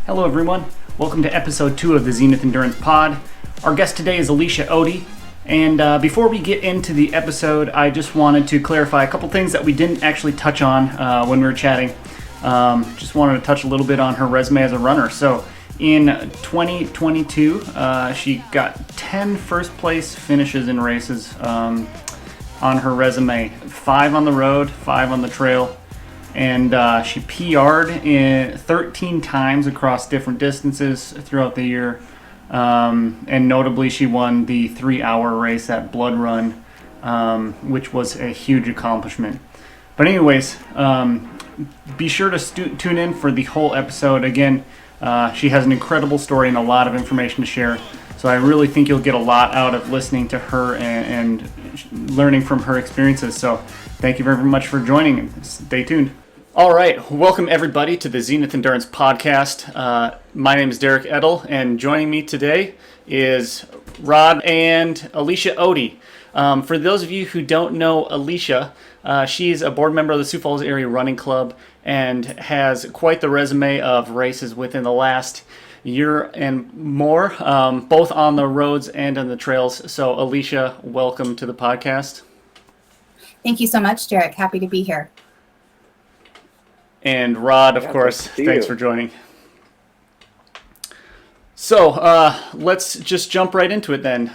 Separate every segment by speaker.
Speaker 1: Hello everyone, welcome to episode 2 of the Zenith Endurance Pod. Our guest today is Alesia Ode, and before we get into the episode, I just wanted to clarify a couple things that we didn't actually touch on when we were chatting. Just wanted to touch a little bit on her resume as a runner. So in 2022, she got 10 first place finishes in races on her resume, 5 on the road, 5 on the trail. And she PR'd in 13 times across different distances throughout the year. And notably, she won the 3-hour race at Blood Run, which was a huge accomplishment. But anyways, be sure to tune in for the whole episode. Again, she has an incredible story and a lot of information to share. So I really think you'll get a lot out of listening to her and learning from her experiences. So thank you very much for joining and stay tuned. All right, welcome everybody to the Zenith Endurance Podcast. My name is Derek Edel, and joining me today is Rod and Alesia Ode. For those of you who don't know Alesia, she's a board member of the Sioux Falls Area Running Club and has quite the resume of races within the last year and more, both on the roads and on the trails. So Alesia, welcome to the podcast.
Speaker 2: Thank you so much, Derek. Happy to be here.
Speaker 1: And Rod, of course, thanks for joining. So let's just jump right into it then.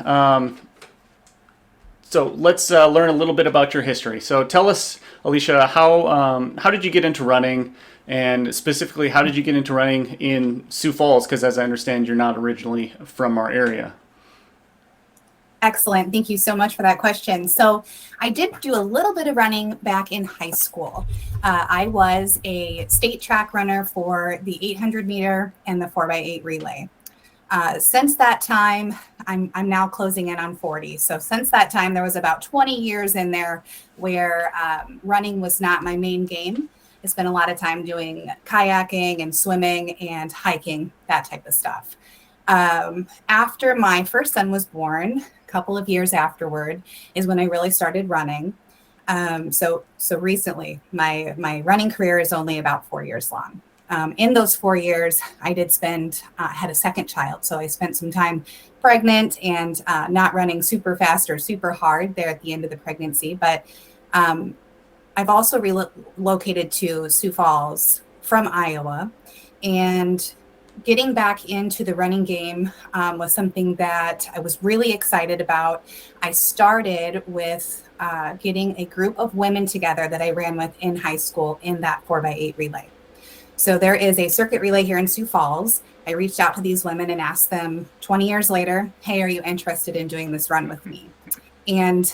Speaker 1: So let's learn a little bit about your history. So tell us, Alesia, how did you get into running? And specifically, how did you get into running in Sioux Falls? Because as I understand, you're not originally from our area.
Speaker 2: Excellent. Thank you so much for that question. So I did do a little bit of running back in high school. I was a state track runner for the 800 meter and the 4x8 relay. Since that time, I'm now closing in on 40. So since that time, there was about 20 years in there where running was not my main game. I spent a lot of time doing kayaking and swimming and hiking, that type of stuff. After my first son was born, couple of years afterward is when I really started running. So recently, my running career is only about 4 years long. In those 4 years, I did had a second child. So I spent some time pregnant and not running super fast or super hard there at the end of the pregnancy. But I've also relocated to Sioux Falls from Iowa, and getting back into the running game was something that I was really excited about. I started with getting a group of women together that I ran with in high school in that 4x8 relay. So there is a circuit relay here in Sioux Falls. I reached out to these women and asked them 20 years later, hey, are you interested in doing this run with me? And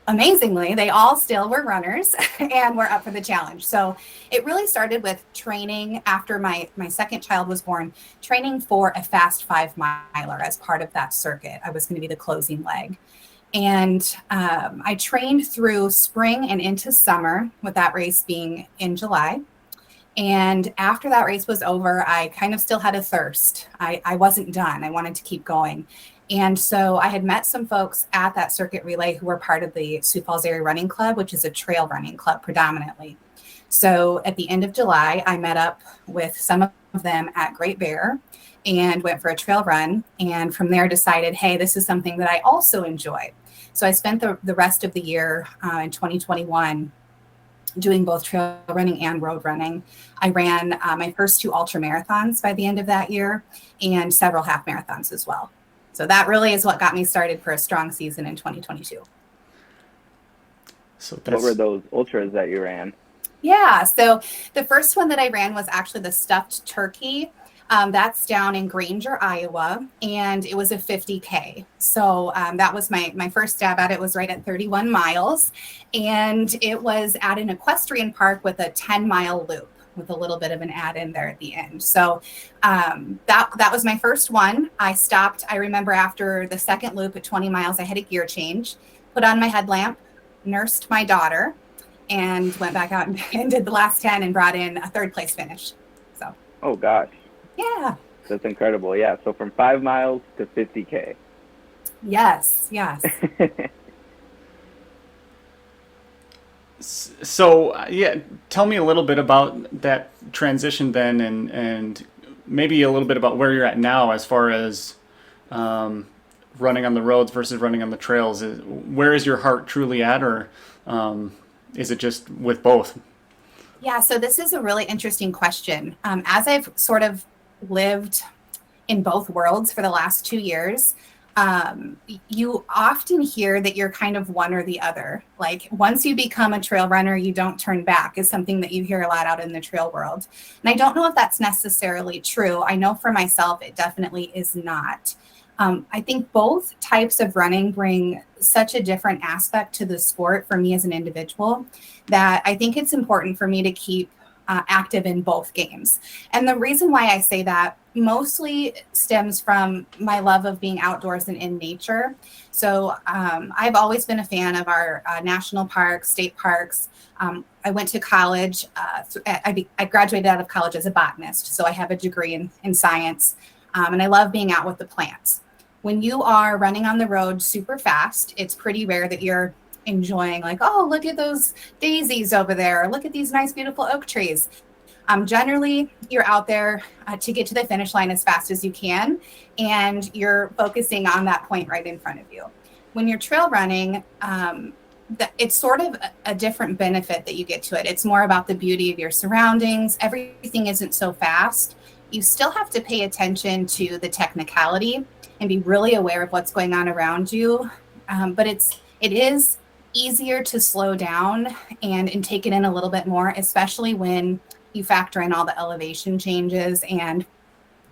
Speaker 2: amazingly, they all still were runners and were up for the challenge. So it really started with training after my second child was born, training for a fast 5-miler as part of that circuit. I was going to be the closing leg. And I trained through spring and into summer, with that race being in July. And after that race was over, I kind of still had a thirst. I wasn't done. I wanted to keep going. And so I had met some folks at that circuit relay who were part of the Sioux Falls Area Running Club, which is a trail running club predominantly. So at the end of July, I met up with some of them at Great Bear and went for a trail run. And from there decided, hey, this is something that I also enjoy. So I spent the rest of the year in 2021 doing both trail running and road running. I ran my first 2 ultra marathons by the end of that year and several half marathons as well. So that really is what got me started for a strong season in 2022.
Speaker 3: So what were those ultras that you ran?
Speaker 2: Yeah, so the first one that I ran was actually the stuffed turkey. That's down in Granger, Iowa, and it was a 50K. So that was my first stab at it. Was right at 31 miles, and it was at an equestrian park with a 10-mile loop, with a little bit of an add in there at the end. So that was my first one. I stopped. I remember after the second loop at 20 miles, I had a gear change, put on my headlamp, nursed my daughter, and went back out and did the last 10 and brought in a 3rd place finish. So.
Speaker 3: Oh gosh.
Speaker 2: Yeah.
Speaker 3: That's incredible. Yeah. So from 5 miles to 50K.
Speaker 2: Yes.
Speaker 1: So, yeah, tell me a little bit about that transition then and maybe a little bit about where you're at now as far as running on the roads versus running on the trails. Where is your heart truly at, or is it just with both?
Speaker 2: Yeah, so this is a really interesting question. As I've sort of lived in both worlds for the last 2 years, you often hear that you're kind of one or the other. Like once you become a trail runner, you don't turn back is something that you hear a lot out in the trail world. And I don't know if that's necessarily true. I know for myself, it definitely is not. I think both types of running bring such a different aspect to the sport for me as an individual that I think it's important for me to keep active in both games. And the reason why I say that mostly stems from my love of being outdoors and in nature. So I've always been a fan of our national parks, state parks. I went to college. I graduated out of college as a botanist, so I have a degree in science. And I love being out with the plants. When you are running on the road super fast, it's pretty rare that you're enjoying like, oh, look at those daisies over there. Look at these nice, beautiful oak trees. Generally, you're out there to get to the finish line as fast as you can, and you're focusing on that point right in front of you. When you're trail running, it's sort of a different benefit that you get to it. It's more about the beauty of your surroundings. Everything isn't so fast. You still have to pay attention to the technicality and be really aware of what's going on around you. But it is easier to slow down and take it in a little bit more, especially when you factor in all the elevation changes. And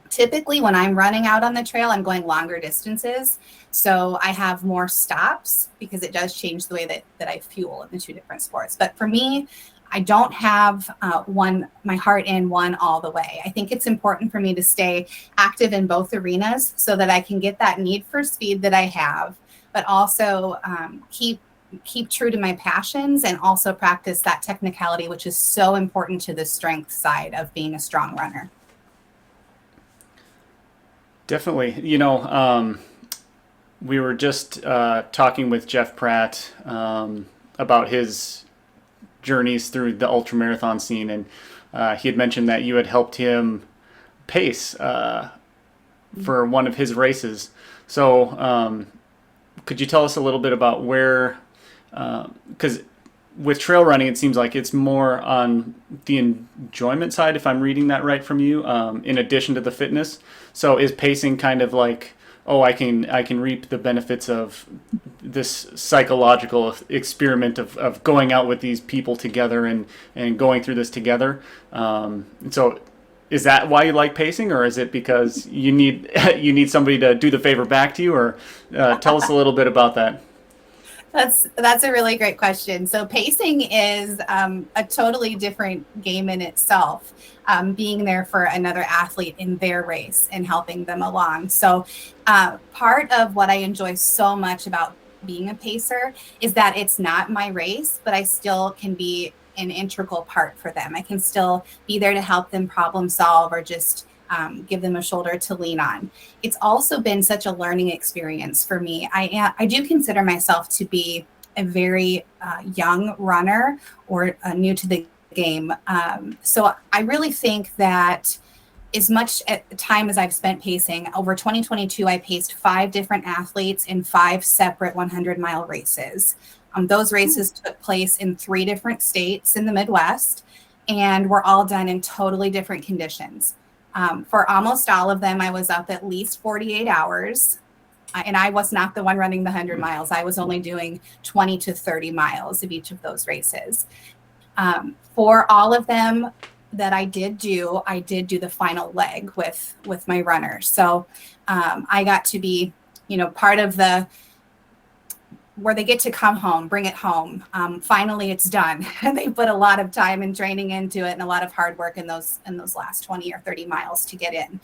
Speaker 2: typically when I'm running out on the trail, I'm going longer distances. So I have more stops because it does change the way that I fuel in the two different sports. But for me, I don't have my heart in one all the way. I think it's important for me to stay active in both arenas so that I can get that need for speed that I have, but also keep true to my passions and also practice that technicality, which is so important to the strength side of being a strong runner.
Speaker 1: Definitely. We were just talking with Jeff Pratt about his journeys through the ultramarathon scene, and he had mentioned that you had helped him pace for one of his races. So could you tell us a little bit about where, because with trail running, it seems like it's more on the enjoyment side, if I'm reading that right from you, in addition to the fitness. So is pacing kind of like, oh, I can reap the benefits of this psychological experiment of going out with these people together and going through this together. So is that why you like pacing, or is it because you need somebody to do the favor back to you, or tell us a little bit about that?
Speaker 2: That's a really great question. So pacing is a totally different game in itself, being there for another athlete in their race and helping them along. So part of what I enjoy so much about being a pacer is that it's not my race, but I still can be an integral part for them. I can still be there to help them problem solve or just give them a shoulder to lean on. It's also been such a learning experience for me. I do consider myself to be a very young runner or new to the game. So I really think that as much time as I've spent pacing, over 2022, I paced 5 different athletes in 5 separate 100-mile races. Those races took place in 3 different states in the Midwest, and were all done in totally different conditions. For almost all of them, I was up at least 48 hours, and I was not the one running the 100 miles. I was only doing 20 to 30 miles of each of those races. For all of them that I did do the final leg with my runners. So I got to be, part of where they get to come home, bring it home. Finally, it's done. And they put a lot of time and training into it and a lot of hard work in those last 20 or 30 miles to get in.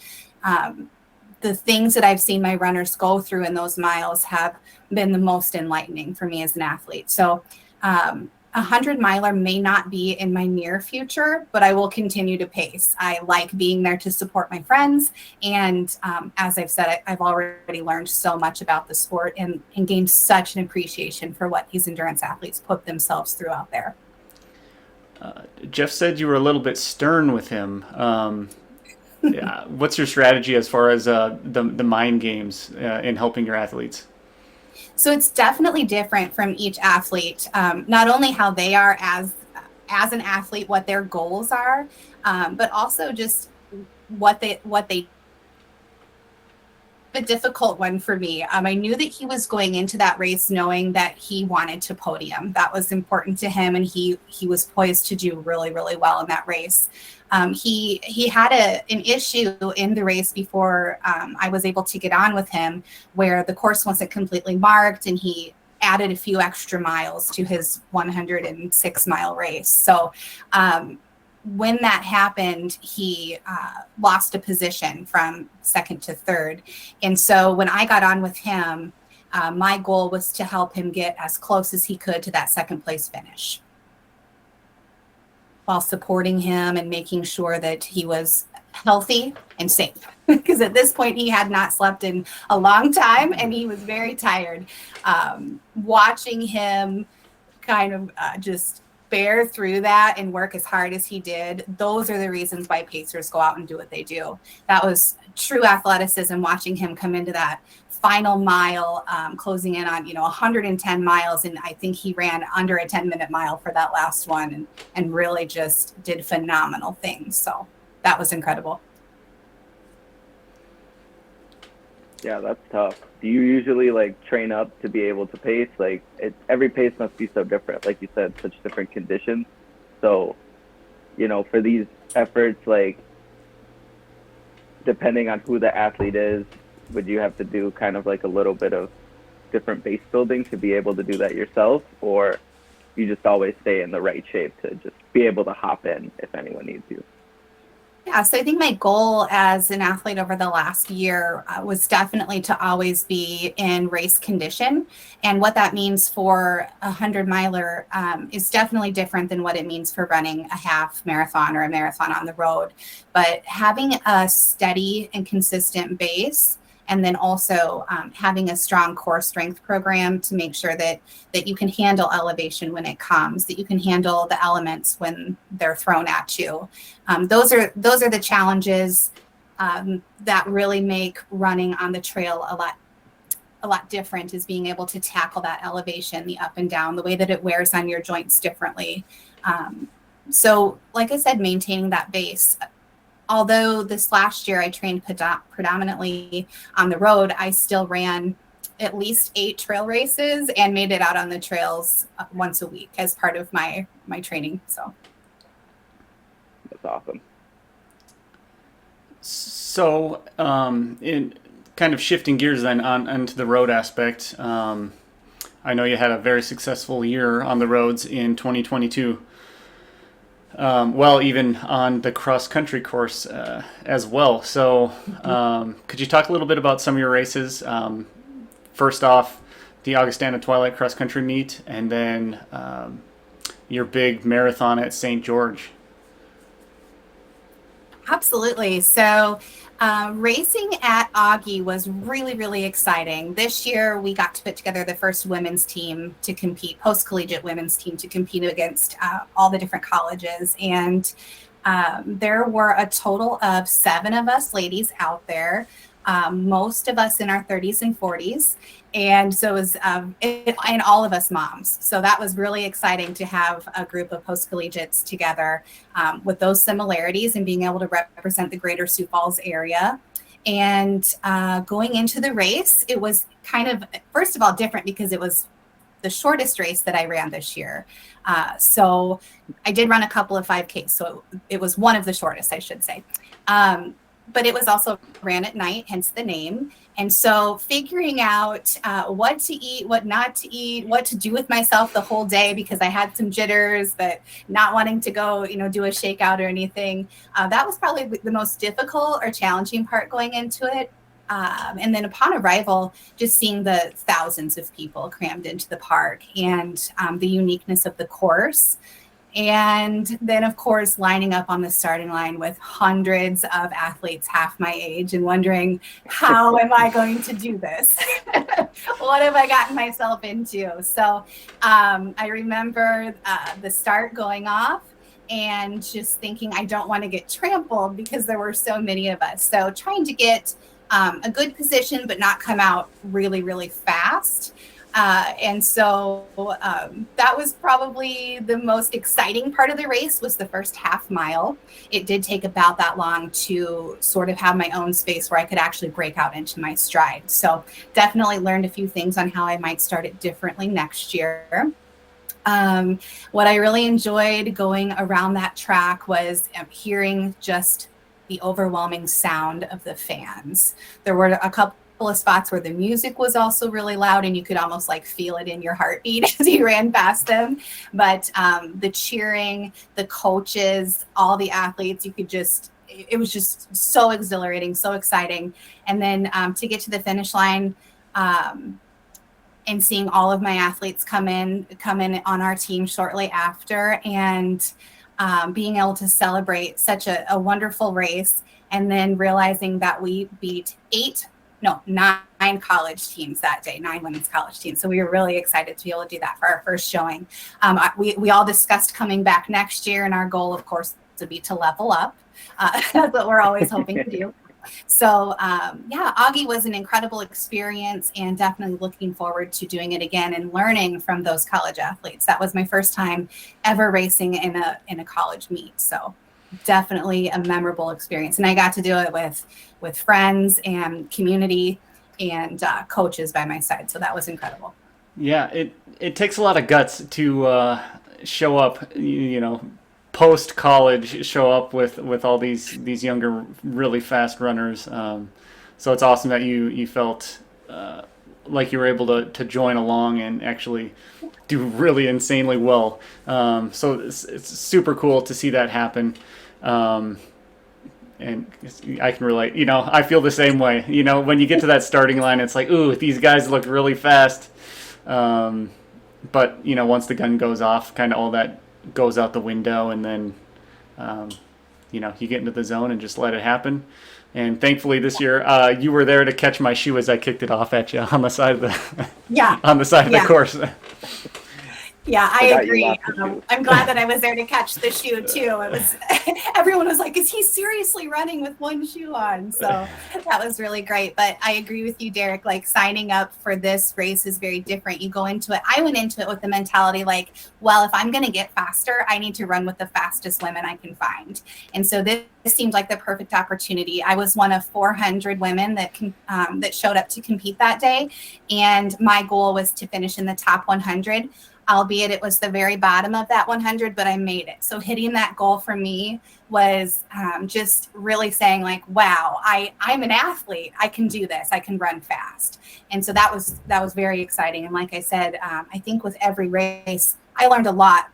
Speaker 2: The things that I've seen my runners go through in those miles have been the most enlightening for me as an athlete. So a 100-miler may not be in my near future, but I will continue to pace. I like being there to support my friends. And as I've said, I've already learned so much about the sport and gained such an appreciation for what these endurance athletes put themselves through out there.
Speaker 1: What's your strategy as far as the mind games in helping your athletes?
Speaker 2: So it's definitely different from each athlete. Not only how they are as an athlete, what their goals are, but also just what they a difficult one for me. I knew that he was going into that race knowing that he wanted to podium. That was important to him, and he was poised to do really, really well in that race. He had an issue in the race before I was able to get on with him, where the course wasn't completely marked, and he added a few extra miles to his 106-mile race. So when that happened, he lost a position from second to third. And so when I got on with him, my goal was to help him get as close as he could to that second place finish, while supporting him and making sure that he was healthy and safe. Because at this point, he had not slept in a long time, and he was very tired. Watching him kind of just bear through that and work as hard as he did, those are the reasons why pacers go out and do what they do. That was true athleticism, watching him come into that final mile, closing in on 110 miles, and I think he ran under a 10-minute mile for that last one, and really just did phenomenal things. So that was incredible.
Speaker 3: Yeah, that's tough. Do you usually train up to be able to pace? Every pace must be so different. Like you said, such different conditions. So, for these efforts, depending on who the athlete is, would you have to do kind of a little bit of different base building to be able to do that yourself? Or you just always stay in the right shape to just be able to hop in if anyone needs you?
Speaker 2: Yeah, so I think my goal as an athlete over the last year was definitely to always be in race condition. And what that means for a 100-miler is definitely different than what it means for running a half marathon or a marathon on the road. But having a steady and consistent base, and then also having a strong core strength program to make sure that you can handle elevation when it comes, that you can handle the elements when they're thrown at you. Those are the challenges that really make running on the trail a lot different, is being able to tackle that elevation, the up and down, the way that it wears on your joints differently. So like I said, maintaining that base. Although this last year I trained predominantly on the road, I still ran at least 8 trail races and made it out on the trails once a week as part of my training. So
Speaker 3: that's awesome.
Speaker 1: So in kind of shifting gears then onto the road aspect, I know you had a very successful year on the roads in 2022. Even on the cross-country course as well. So could you talk a little bit about some of your races? First off, the Augustana Twilight Cross-Country Meet, and then your big marathon at St. George.
Speaker 2: Absolutely. So racing at Augie was really, really exciting. This year, we got to put together the first women's team to compete, post-collegiate women's team to compete against all the different colleges. And there were a total of 7 of us ladies out there, most of us in our 30s and 40s. And so it was, and all of us moms. So that was really exciting to have a group of post-collegiates together with those similarities and being able to represent the greater Sioux Falls area. And going into the race, it was kind of, first of all, different because it was the shortest race that I ran this year. So I did run a couple of 5Ks. So it was one of the shortest, I should say. But it was also ran at night, hence the name. And so figuring out what to eat, what not to eat, what to do with myself the whole day, because I had some jitters, but not wanting to go, do a shakeout or anything. That was probably the most difficult or challenging part going into it. And then upon arrival, just seeing the thousands of people crammed into the park and the uniqueness of the course. And then, of course, lining up on the starting line with hundreds of athletes half my age and wondering, how am I going to do this? What have I gotten myself into? So I remember the start going off, and just thinking I don't want to get trampled because there were so many of us. So trying to get a good position, but not come out really, really fast. And so that was probably the most exciting part of the race, was the first half mile. It did take about that long to sort of have my own space where I could actually break out into my stride. So definitely learned a few things on how I might start it differently next year. What I really enjoyed going around that track was hearing just the overwhelming sound of the fans. There were a couple of spots where the music was also really loud and you could almost like feel it in your heartbeat as you ran past them. But the cheering, the coaches, all the athletes, it was just so exhilarating, so exciting. And then to get to the finish line and seeing all of my athletes come in on our team shortly after, and being able to celebrate such a wonderful race, and then realizing that we beat 9 college teams that day, 9 women's college teams. So we were really excited to be able to do that for our first showing. We all discussed coming back next year, and our goal, of course, would be to level up. That's what we're always hoping to do. So Augie was an incredible experience, and definitely looking forward to doing it again and learning from those college athletes. That was my first time ever racing in a college meet. So definitely a memorable experience. And I got to do it with friends and community and coaches by my side. So that was incredible.
Speaker 1: Yeah, it takes a lot of guts to show up, post college, show up with all these younger, really fast runners. So it's awesome that you felt like you were able to join along and actually do really insanely well. So it's super cool to see that happen. And I can relate. I feel the same way. When you get to that starting line, it's like, ooh, these guys look really fast. But once the gun goes off, kind of all that goes out the window, and then you get into the zone and just let it happen. And thankfully this year you were there to catch my shoe as I kicked it off at you on the side of the the course.
Speaker 2: Yeah, I agree. I'm glad that I was there to catch the shoe too. It was everyone was like, "Is he seriously running with one shoe on?" So that was really great. But I agree with you, Derek. Like, signing up for this race is very different. You go into it. I went into it with the mentality like, well, if I'm going to get faster, I need to run with the fastest women I can find. And so this seemed like the perfect opportunity. I was one of 400 women that showed up to compete that day, and my goal was to finish in the top 100. Albeit it was the very bottom of that 100, but I made it. So hitting that goal for me was just really saying like, wow, I'm an athlete. I can do this. I can run fast. And so that was very exciting. And like I said, I think with every race, I learned a lot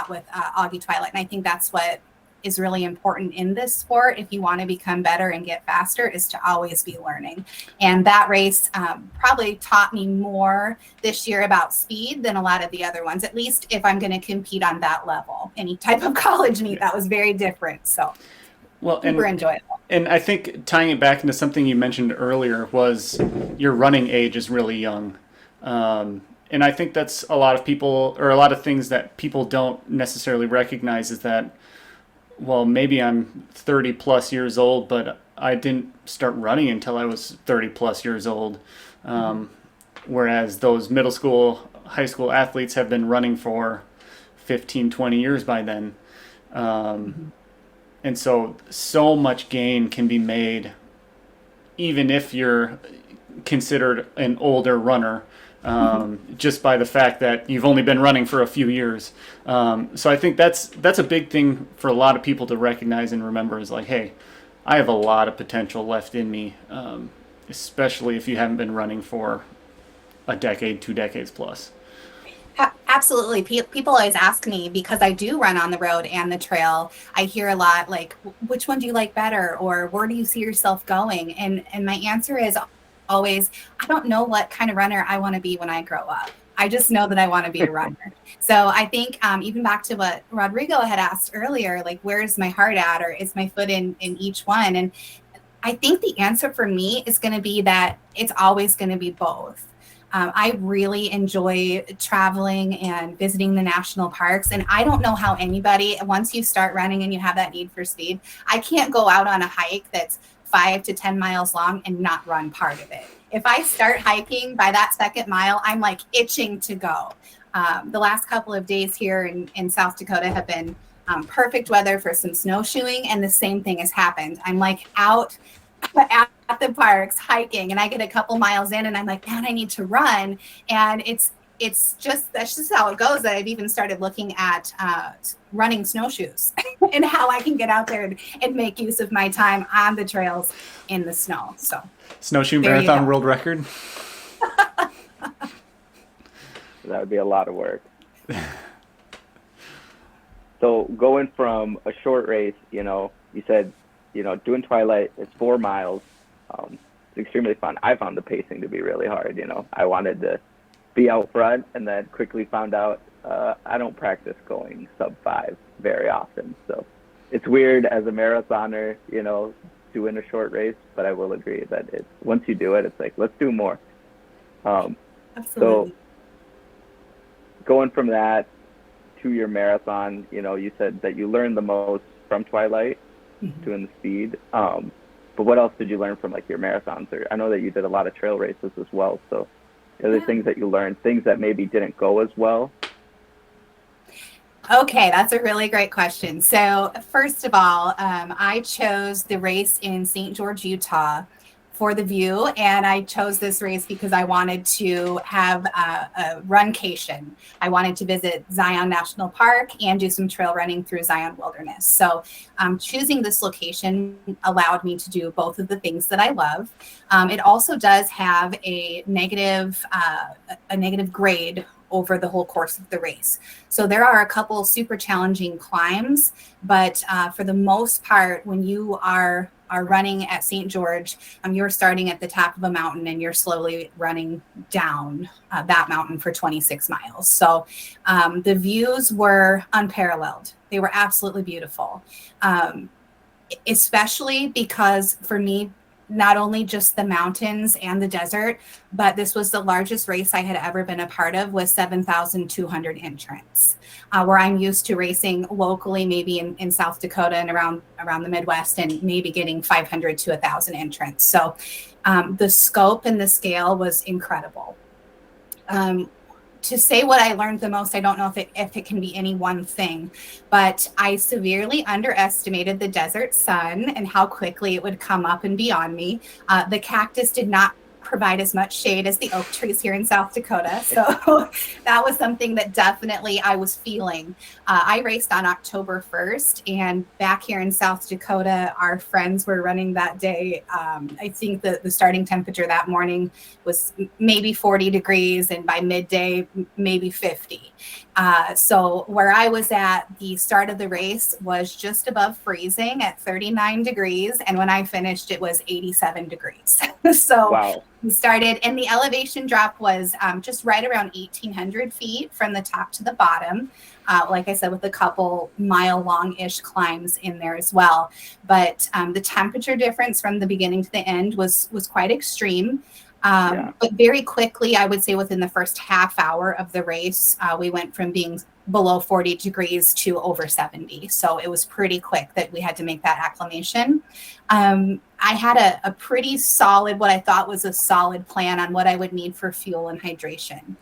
Speaker 2: with Augie Twilight. And I think that's what is really important in this sport. If you want to become better and get faster, is to always be learning. And that race probably taught me more this year about speed than a lot of the other ones, at least if I'm going to compete on that level. Any type of college meet, that was very different. So super enjoyable. And
Speaker 1: I think tying it back into something you mentioned earlier was your running age is really young. And I think that's a lot of people, or a lot of things that people don't necessarily recognize, is that, well, maybe I'm 30 plus years old, but I didn't start running until I was 30 plus years old. Whereas those middle school, high school athletes have been running for 15, 20 years by then. And so much gain can be made, even if you're considered an older runner. Just by the fact that you've only been running for a few years. So I think that's a big thing for a lot of people to recognize and remember, is like, hey, I have a lot of potential left in me, especially if you haven't been running for a decade, 2 decades plus.
Speaker 2: Absolutely. People always ask me, because I do run on the road and the trail, I hear a lot like, which one do you like better? Or where do you see yourself going? And my answer is always, I don't know what kind of runner I want to be when I grow up. I just know that I want to be a runner. So I think even back to what Rodrigo had asked earlier, like, where's my heart at, or is my foot in each one? And I think the answer for me is going to be that it's always going to be both. I really enjoy traveling and visiting the national parks. And I don't know how anybody, once you start running and you have that need for speed, I can't go out on a hike that's 5 to 10 miles long and not run part of it. If I start hiking by that second mile, I'm like itching to go. The last couple of days here in South Dakota have been perfect weather for some snowshoeing, and the same thing has happened. I'm like out at the parks hiking, and I get a couple miles in and I'm like, man, I need to run. And that's just how it goes, that I've even started looking at running snowshoes and how I can get out there and make use of my time on the trails in the snow. So
Speaker 1: snowshoe marathon world record.
Speaker 3: That would be a lot of work. So going from a short race, you said, doing Twilight is 4 miles. It's extremely fun. I found the pacing to be really hard. I wanted to be out front, and then quickly found out I don't practice going sub 5 very often. So it's weird as a marathoner, doing a short race, but I will agree that once you do it, it's like, let's do more.
Speaker 2: Absolutely.
Speaker 3: So going from that to your marathon, you said that you learned the most from Twilight, doing the speed. But what else did you learn from like your marathons? Or I know that you did a lot of trail races as well. So are there things that you learned, things that maybe didn't go as well?
Speaker 2: Okay, that's a really great question. So first of all, I chose the race in St. George, Utah for the view. And I chose this race because I wanted to have a runcation. I wanted to visit Zion National Park and do some trail running through Zion Wilderness. So choosing this location allowed me to do both of the things that I love. It also does have a negative grade over the whole course of the race. So there are a couple super challenging climbs, but for the most part, when you are running at St. George, you're starting at the top of a mountain and you're slowly running down that mountain for 26 miles. So the views were unparalleled. They were absolutely beautiful, especially because for me, not only just the mountains and the desert, but this was the largest race I had ever been a part of, with 7,200 entrants, where I'm used to racing locally, maybe in South Dakota and around the Midwest, and maybe getting 500 to 1,000 entrants. So the scope and the scale was incredible. To say what I learned the most, I don't know if it can be any one thing, but I severely underestimated the desert sun and how quickly it would come up and be on me. The cactus did not provide as much shade as the oak trees here in South Dakota. So that was something that definitely I was feeling. I raced on October 1st, and back here in South Dakota, our friends were running that day. I think the starting temperature that morning was maybe 40 degrees, and by midday, maybe 50. So where I was at, the start of the race was just above freezing at 39 degrees. And when I finished, it was 87 degrees. So
Speaker 3: wow.
Speaker 2: We started, and the elevation drop was just right around 1,800 feet from the top to the bottom. Like I said, with a couple mile-long-ish climbs in there as well. But the temperature difference from the beginning to the end was quite extreme. But very quickly, I would say within the first half hour of the race, we went from being below 40 degrees to over 70. So it was pretty quick that we had to make that acclimation. I had a pretty solid, what I thought was a solid plan on what I would need for fuel and hydration.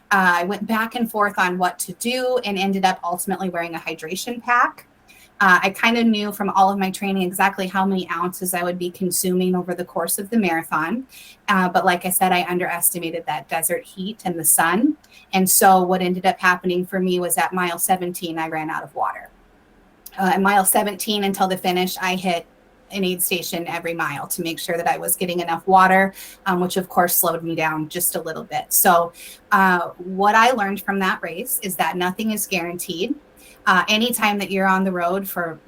Speaker 2: I went back and forth on what to do and ended up ultimately wearing a hydration pack. I kind of knew from all of my training exactly how many ounces I would be consuming over the course of the marathon. But like I said, I underestimated that desert heat and the sun. And so what ended up happening for me was at mile 17, I ran out of water. At mile 17 until the finish, I hit an aid station every mile to make sure that I was getting enough water, which of course slowed me down just a little bit. So what I learned from that race is that nothing is guaranteed. Anytime that you're on the road for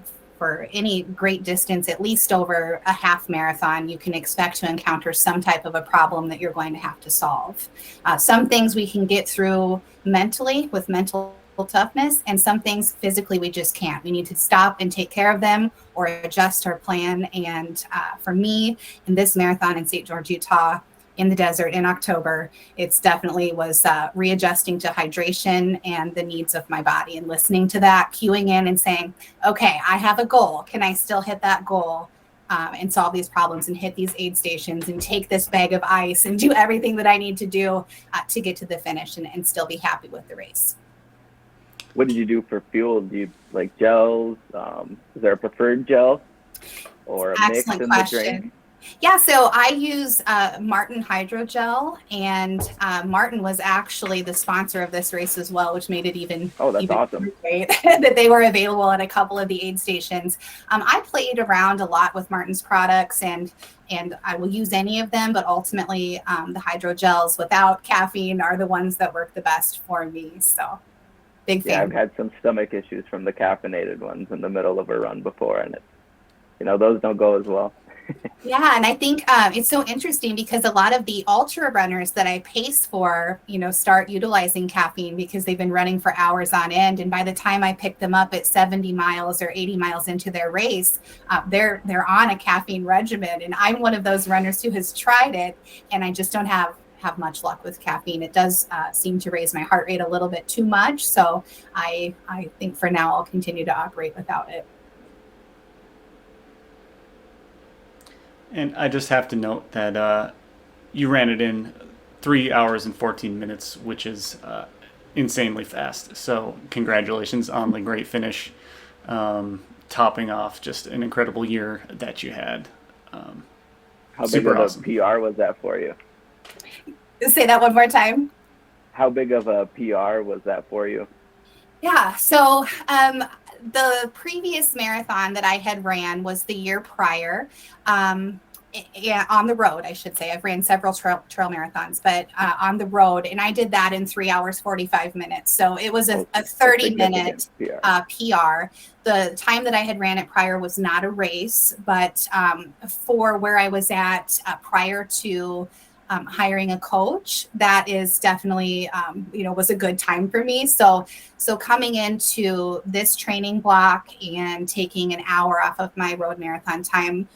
Speaker 2: any great distance, at least over a half marathon, you can expect to encounter some type of a problem that you're going to have to solve. Some things we can get through mentally with mental toughness, and some things physically we just can't. We need to stop and take care of them or adjust our plan. And for me, in this marathon in St. George, Utah, in the desert in October, it's definitely was readjusting to hydration and the needs of my body and listening to that, cueing in and saying, okay, I have a goal. Can I still hit that goal and solve these problems and hit these aid stations and take this bag of ice and do everything that I need to do to get to the finish and still be happy with the race.
Speaker 3: What did you do for fuel? Do you like gels? Is there a preferred gel or a mix in the drink?
Speaker 2: Yeah, so I use Martin Hydrogel, and Martin was actually the sponsor of this race as well, which made it even
Speaker 3: awesome.
Speaker 2: Great that they were available at a couple of the aid stations. I played around a lot with Martin's products, and I will use any of them, but ultimately the hydrogels without caffeine are the ones that work the best for me. So big fan.
Speaker 3: Yeah, I've had some stomach issues from the caffeinated ones in the middle of a run before, and those don't go as well.
Speaker 2: Yeah, and I think it's so interesting because a lot of the ultra runners that I pace for, start utilizing caffeine because they've been running for hours on end. And by the time I pick them up at 70 miles or 80 miles into their race, they're on a caffeine regimen. And I'm one of those runners who has tried it, and I just don't have much luck with caffeine. It does seem to raise my heart rate a little bit too much. So I think for now I'll continue to operate without it.
Speaker 1: And I just have to note that you ran it in 3 hours and 14 minutes, which is insanely fast. So congratulations on the great finish, topping off just an incredible year that you had.
Speaker 3: How big of a PR was that for you?
Speaker 2: Say that one more time.
Speaker 3: How big of a PR was that for you?
Speaker 2: Yeah, so the previous marathon that I had ran was the year prior. On the road, I should say. I've ran several trail marathons, but on the road, and I did that in 3 hours, 45 minutes. So it was a 30-minute PR. The time that I had ran it prior was not a race, but for where I was at prior to hiring a coach, that is definitely, was a good time for me. So coming into this training block and taking an hour off of my road marathon time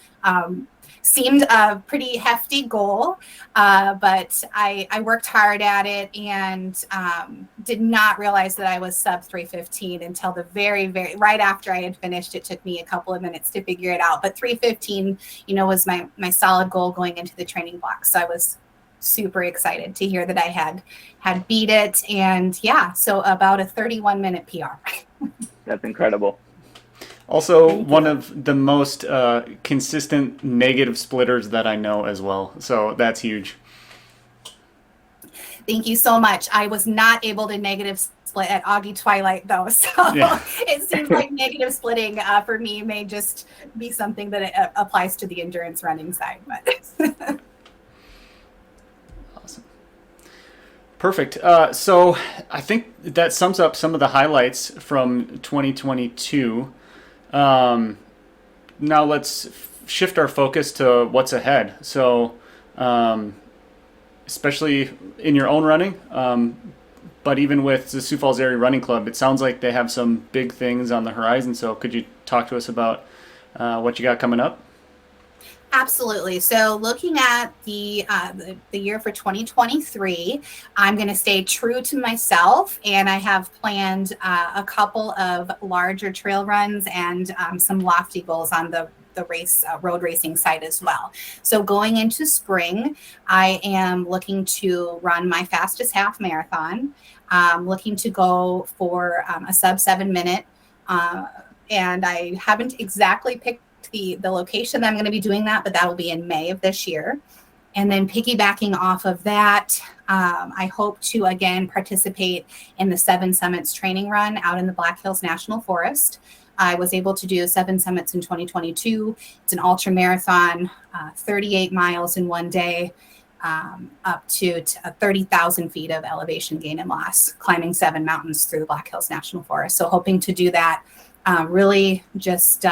Speaker 2: seemed a pretty hefty goal, but I worked hard at it and did not realize that I was sub 3:15 until the very, very right after I had finished. It took me a couple of minutes to figure it out, but 3:15, was my solid goal going into the training block. So I was super excited to hear that I had beat it, and so about a 31-minute PR.
Speaker 3: That's incredible.
Speaker 1: Also, one of the most consistent negative splitters that I know as well. So that's huge.
Speaker 2: Thank you so much. I was not able to negative split at Augie Twilight, though. So It seems like negative splitting for me may just be something that applies to the endurance running side. But
Speaker 1: awesome. Perfect. So I think that sums up some of the highlights from 2022. Now let's shift our focus to what's ahead. So, especially in your own running, but even with the Sioux Falls Area Running Club, it sounds like they have some big things on the horizon. So could you talk to us about what you got coming up?
Speaker 2: Absolutely. So looking at the year for 2023, I'm going to stay true to myself, and I have planned a couple of larger trail runs and some lofty goals on the race road racing side as well. So going into spring, I am looking to run my fastest half marathon, looking to go for a sub 7-minute, and I haven't exactly picked the location that I'm going to be doing that, but that will be in May of this year. And then piggybacking off of that, I hope to again participate in the 7 Summits training run out in the Black Hills National Forest. I was able to do 7 Summits in 2022. It's an ultra marathon, 38 miles in one day, up to 30,000 feet of elevation gain and loss, climbing 7 mountains through the Black Hills National Forest. So hoping to do that really just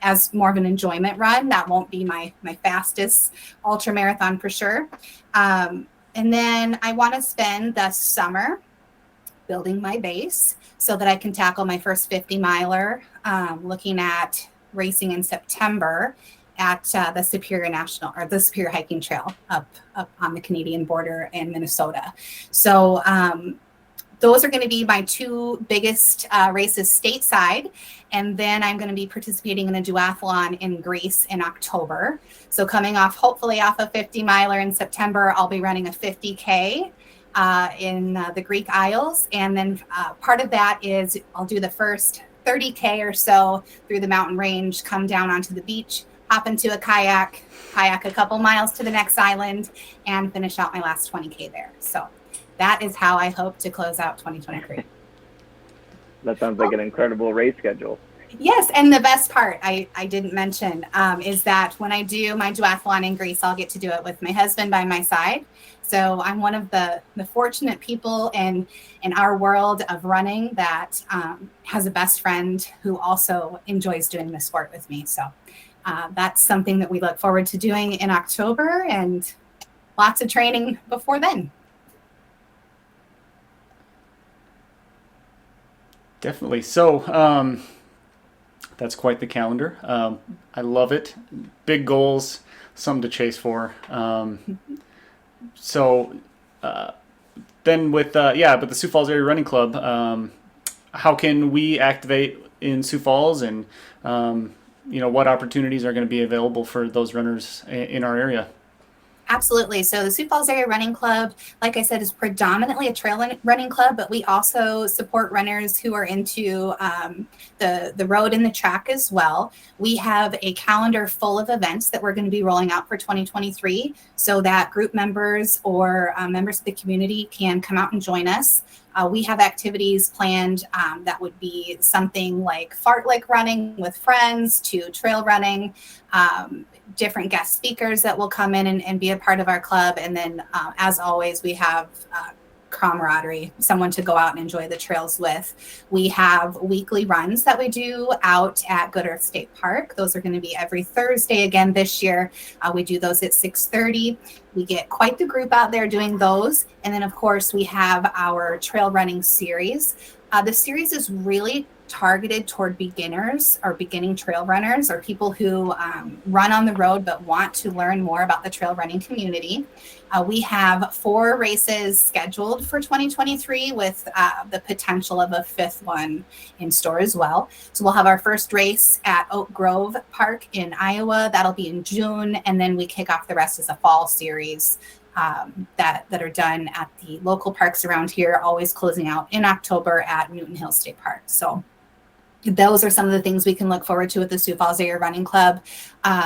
Speaker 2: as more of an enjoyment run. That won't be my fastest ultra marathon for sure. And then I want to spend the summer building my base so that I can tackle my first 50 miler, looking at racing in September at the Superior Hiking Trail up on the Canadian border in Minnesota. So those are going to be my two biggest races stateside. And then I'm going to be participating in a duathlon in Greece in October. So coming hopefully off a 50 miler in September, I'll be running a 50K in the Greek Isles. And then part of that is I'll do the first 30K or so through the mountain range, come down onto the beach, hop into a kayak a couple miles to the next island, and finish out my last 20K there. So that is how I hope to close out 2023.
Speaker 3: That sounds like an incredible race schedule.
Speaker 2: Yes, and the best part I didn't mention is that when I do my duathlon in Greece, I'll get to do it with my husband by my side. So I'm one of the fortunate people in our world of running that has a best friend who also enjoys doing the sport with me. So that's something that we look forward to doing in October, and lots of training before then.
Speaker 1: Definitely. So that's quite the calendar. I love it. Big goals, something to chase for. So then with but the Sioux Falls Area Running Club, how can we activate in Sioux Falls, and what opportunities are going to be available for those runners in our area?
Speaker 2: Absolutely. So the Sioux Falls Area Running Club, like I said, is predominantly a trail running club, but we also support runners who are into the road and the track as well. We have a calendar full of events that we're going to be rolling out for 2023 so that group members or members of the community can come out and join us. We have activities planned that would be something like fartlek running with friends to trail running, different guest speakers that will come in and be a part of our club. And then, as always, we have camaraderie, someone to go out and enjoy the trails with. We have weekly runs that we do out at Good Earth State Park. Those are going to be every Thursday again this year. We do those at 6:30. We get quite the group out there doing those. And then, of course, we have our trail running series. The series is really targeted toward beginners or beginning trail runners, or people who run on the road but want to learn more about the trail running community. We have 4 races scheduled for 2023 with the potential of a 5th one in store as well. So we'll have our first race at Oak Grove Park in Iowa. That'll be in June. And then we kick off the rest as a fall series that are done at the local parks around here, always closing out in October at Newton Hill State Park. So those are some of the things we can look forward to with the Sioux Falls Area Running Club.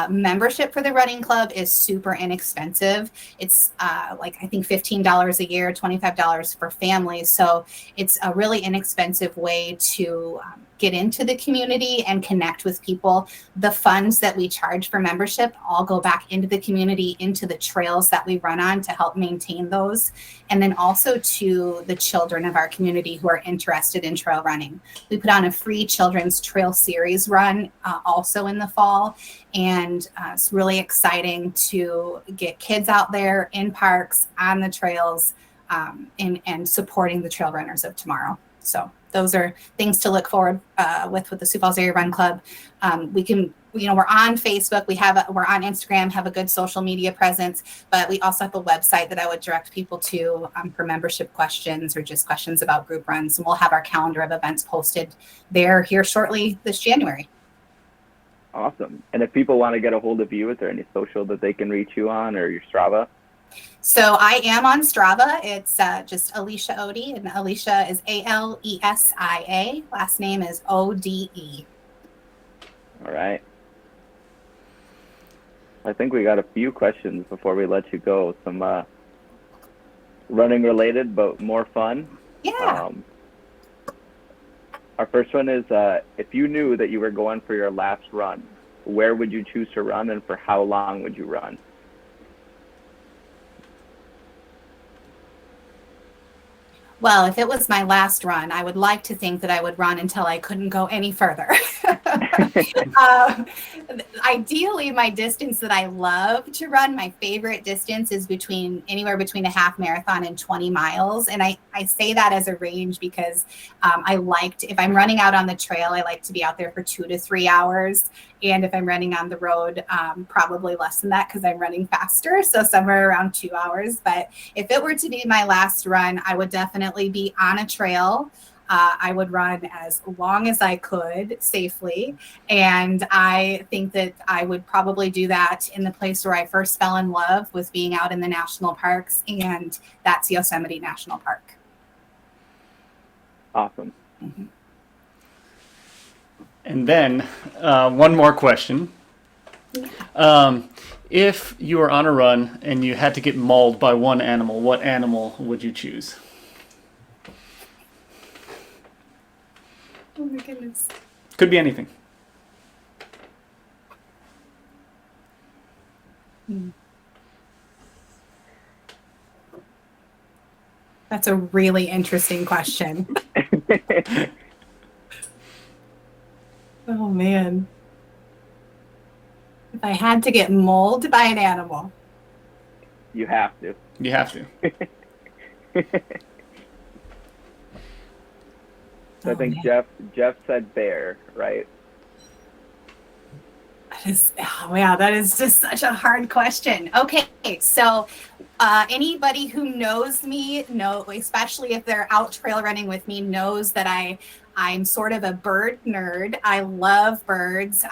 Speaker 2: Membership for the running club is super inexpensive. It's I think $15 a year, $25 for families. So it's a really inexpensive way to get into the community and connect with people. The funds that we charge for membership all go back into the community, into the trails that we run on to help maintain those. And then also to the children of our community who are interested in trail running. We put on a free children's trail series run also in the fall. And it's really exciting to get kids out there in parks, on the trails, and supporting the trail runners of tomorrow. So those are things to look forward with the Sioux Falls Area Run Club. We can, we're on Facebook, we're on Instagram, have a good social media presence, but we also have a website that I would direct people to for membership questions or just questions about group runs. And we'll have our calendar of events posted there here shortly this January.
Speaker 3: Awesome. And if people want to get a hold of you, is there any social that they can reach you on, or your Strava?
Speaker 2: So I am on Strava. It's just Alesia Ode, and Alesia is Alesia. Last name is Ode.
Speaker 3: All right. I think we got a few questions before we let you go. Some running related, but more fun.
Speaker 2: Yeah.
Speaker 3: Our first one is, if you knew that you were going for your last run, where would you choose to run, and for how long would you run?
Speaker 2: Well, if it was my last run, I would like to think that I would run until I couldn't go any further. Ideally, my distance that I love to run, my favorite distance is anywhere between a half marathon and 20 miles. And I say that as a range because if I'm running out on the trail, I like to be out there for 2 to 3 hours. And if I'm running on the road, probably less than that because I'm running faster. So somewhere around 2 hours. But if it were to be my last run, I would definitely be on a trail. I would run as long as I could safely. And I think that I would probably do that in the place where I first fell in love with being out in the national parks, and that's Yosemite National Park.
Speaker 3: Awesome.
Speaker 2: Mm-hmm.
Speaker 1: And then one more question. If you were on a run and you had to get mauled by one animal, what animal would you choose?
Speaker 2: Oh my goodness.
Speaker 1: Could be anything.
Speaker 2: That's a really interesting question. Oh man. If I had to get mauled by an animal.
Speaker 3: You have to.
Speaker 1: You have to.
Speaker 3: So I think Jeff said bear, right?
Speaker 2: That is just such a hard question. Okay, so anybody who knows me, especially if they're out trail running with me, knows that I'm sort of a bird nerd. I love birds.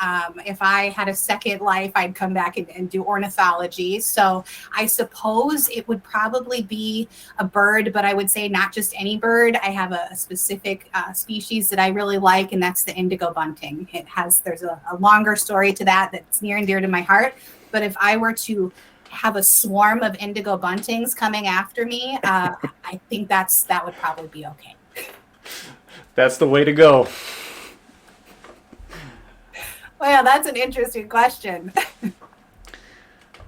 Speaker 2: If I had a second life, I'd come back and do ornithology. So I suppose it would probably be a bird, but I would say not just any bird. I have a specific species that I really like, and that's the indigo bunting. There's a longer story to that's near and dear to my heart. But if I were to have a swarm of indigo buntings coming after me, I think that would probably be okay.
Speaker 1: That's the way to go.
Speaker 2: Well, that's an interesting question.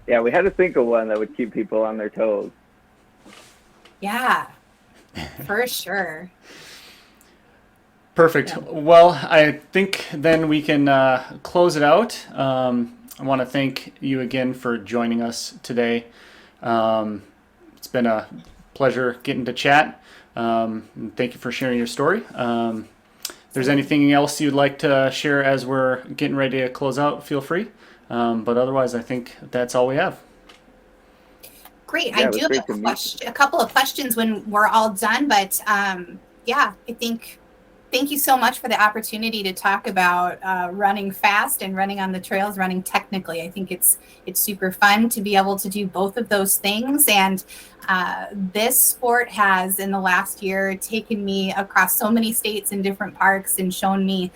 Speaker 3: Yeah, we had to think of one that would keep people on their toes.
Speaker 2: Yeah, for sure.
Speaker 1: Perfect.
Speaker 2: Yeah.
Speaker 1: Well, I think then we can close it out. I want to thank you again for joining us today. It's been a pleasure getting to chat. Thank you for sharing your story. If there's anything else you'd like to share as we're getting ready to close out, feel free. But otherwise, I think that's all we have.
Speaker 2: Great. Yeah, I do have a couple of questions when we're all done. But I think thank you so much for the opportunity to talk about running fast and running on the trails, running technically. I think it's super fun to be able to do both of those things. And this sport has, in the last year, taken me across so many states and different parks and shown me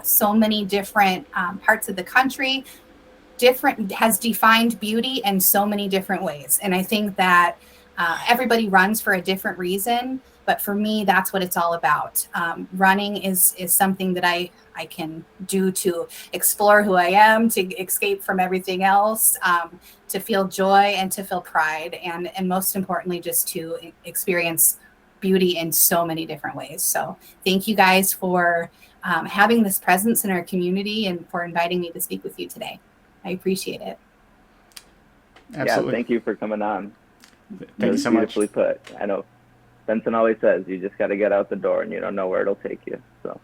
Speaker 2: so many different parts of the country. Has defined beauty in so many different ways. And I think that everybody runs for a different reason. But for me, that's what it's all about. Running is something that I can do to explore who I am, to escape from everything else, to feel joy and to feel pride. And most importantly, just to experience beauty in so many different ways. So thank you guys for having this presence in our community and for inviting me to speak with you today. I appreciate it.
Speaker 1: Absolutely.
Speaker 3: Yeah, thank you for coming on.
Speaker 1: Thank you so much.
Speaker 3: Beautifully put. I know Benson always says you just got to get out the door and you don't know where it'll take you. So.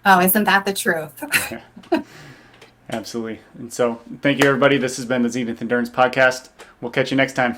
Speaker 2: Oh, isn't that the truth?
Speaker 1: Yeah. Absolutely. And so thank you, everybody. This has been the Zenith Endurance Podcast. We'll catch you next time.